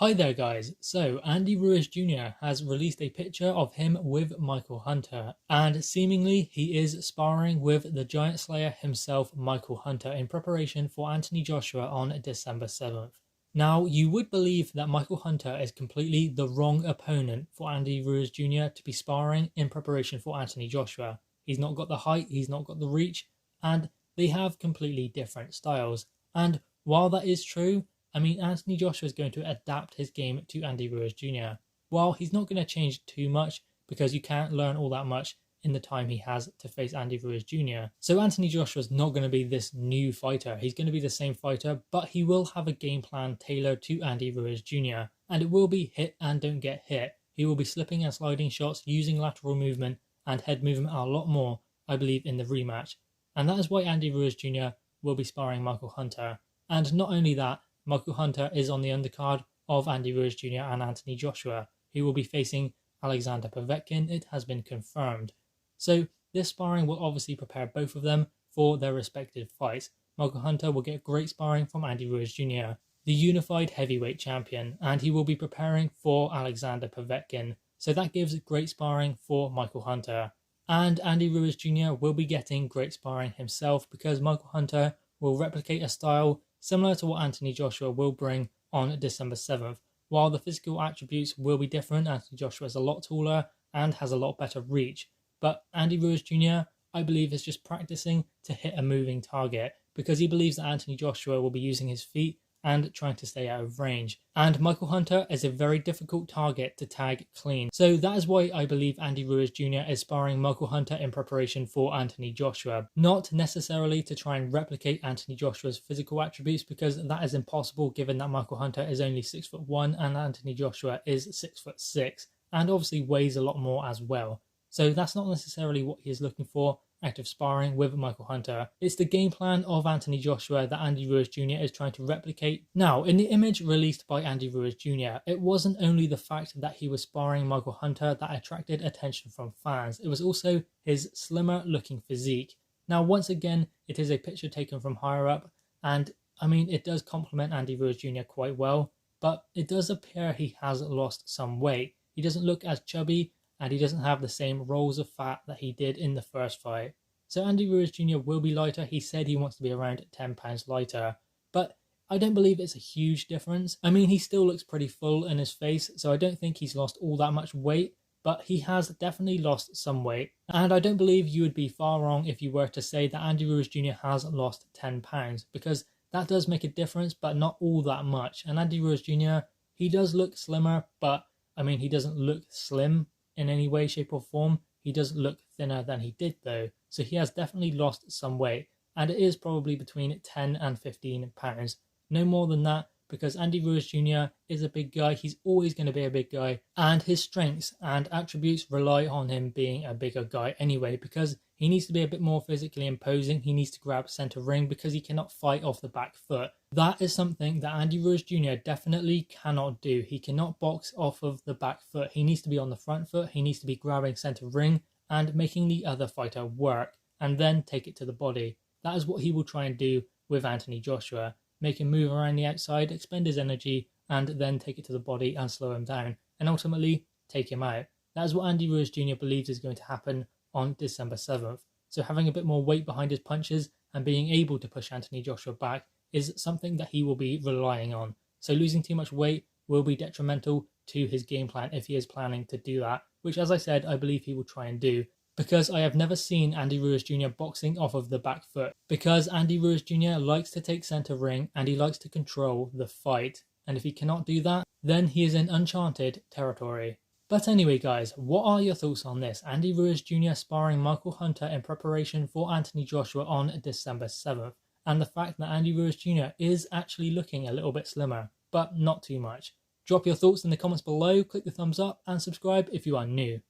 Hi there guys, so Andy Ruiz Jr. has released a picture of him with Michael Hunter, and seemingly he is sparring with the Giant Slayer himself, Michael Hunter, in preparation for Anthony Joshua on December 7th. Now, you would believe that Michael Hunter is completely the wrong opponent for Andy Ruiz Jr. to be sparring in preparation for Anthony Joshua. He's not got the height, he's not got the reach, and they have completely different styles. And while that is true, Anthony Joshua is going to adapt his game to Andy Ruiz Jr. While he's not going to change too much, because you can't learn all that much in the time he has to face Andy Ruiz Jr. So Anthony Joshua is not going to be this new fighter. He's going to be the same fighter, but he will have a game plan tailored to Andy Ruiz Jr. And it will be hit and don't get hit. He will be slipping and sliding shots, using lateral movement and head movement a lot more, I believe, in the rematch. And that is why Andy Ruiz Jr. will be sparring Michael Hunter. And not only that, Michael Hunter is on the undercard of Andy Ruiz Jr. and Anthony Joshua. He will be facing Alexander Povetkin. It has been confirmed. So this sparring will obviously prepare both of them for their respective fights. Michael Hunter will get great sparring from Andy Ruiz Jr., the unified heavyweight champion, and he will be preparing for Alexander Povetkin. So that gives great sparring for Michael Hunter. And Andy Ruiz Jr. will be getting great sparring himself because Michael Hunter will replicate a style similar to what Anthony Joshua will bring on December 7th. While the physical attributes will be different, Anthony Joshua is a lot taller and has a lot better reach. But Andy Ruiz Jr., I believe, is just practicing to hit a moving target because he believes that Anthony Joshua will be using his feet and trying to stay out of range. And Michael Hunter is a very difficult target to tag clean. So that is why I believe Andy Ruiz Jr. is sparring Michael Hunter in preparation for Anthony Joshua. Not necessarily to try and replicate Anthony Joshua's physical attributes, because that is impossible given that Michael Hunter is only 6'1" and Anthony Joshua is 6'6", and obviously weighs a lot more as well. So that's not necessarily what he is looking for out of sparring with Michael Hunter. It's the game plan of Anthony Joshua that Andy Ruiz Jr. is trying to replicate. Now, in the image released by Andy Ruiz Jr., it wasn't only the fact that he was sparring Michael Hunter that attracted attention from fans, it was also his slimmer looking physique. Now, once again, it is a picture taken from higher up, and it does complement Andy Ruiz Jr. quite well, but it does appear he has lost some weight. He doesn't look as chubby, and he doesn't have the same rolls of fat that he did in the first fight. So Andy Ruiz Jr. will be lighter. He said he wants to be around 10 pounds lighter, but I don't believe it's a huge difference. He still looks pretty full in his face, so I don't think he's lost all that much weight, but he has definitely lost some weight. And I don't believe you would be far wrong if you were to say that Andy Ruiz Jr. has lost 10 pounds, because that does make a difference, but not all that much. And Andy Ruiz Jr., he does look slimmer, but he doesn't look slim in any way, shape or form. He does look thinner than he did though, so he has definitely lost some weight, and it is probably between 10 and 15 pounds. No more than that, because Andy Ruiz Jr. is a big guy. He's always going to be a big guy, and his strengths and attributes rely on him being a bigger guy anyway, because he needs to be a bit more physically imposing. He needs to grab center ring because he cannot fight off the back foot. That is something that Andy Ruiz Jr. definitely cannot do. He cannot box off of the back foot. He needs to be on the front foot. He needs to be grabbing center ring and making the other fighter work, and then take it to the body. That is what he will try and do with Anthony Joshua. Make him move around the outside, expend his energy, and then take it to the body and slow him down, and ultimately take him out. That is what Andy Ruiz Jr. believes is going to happen on December 7th. So having a bit more weight behind his punches and being able to push Anthony Joshua back is something that he will be relying on. So losing too much weight will be detrimental to his game plan if he is planning to do that, which, as I said, I believe he will try and do, because I have never seen Andy Ruiz Jr. boxing off of the back foot, because Andy Ruiz Jr. likes to take center ring and he likes to control the fight, and if he cannot do that, then he is in uncharted territory. But anyway guys, what are your thoughts on this? Andy Ruiz Jr. sparring Michael Hunter in preparation for Anthony Joshua on December 7th, and the fact that Andy Ruiz Jr. is actually looking a little bit slimmer, but not too much. Drop your thoughts in the comments below, click the thumbs up and subscribe if you are new.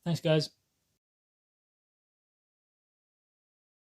Thanks guys.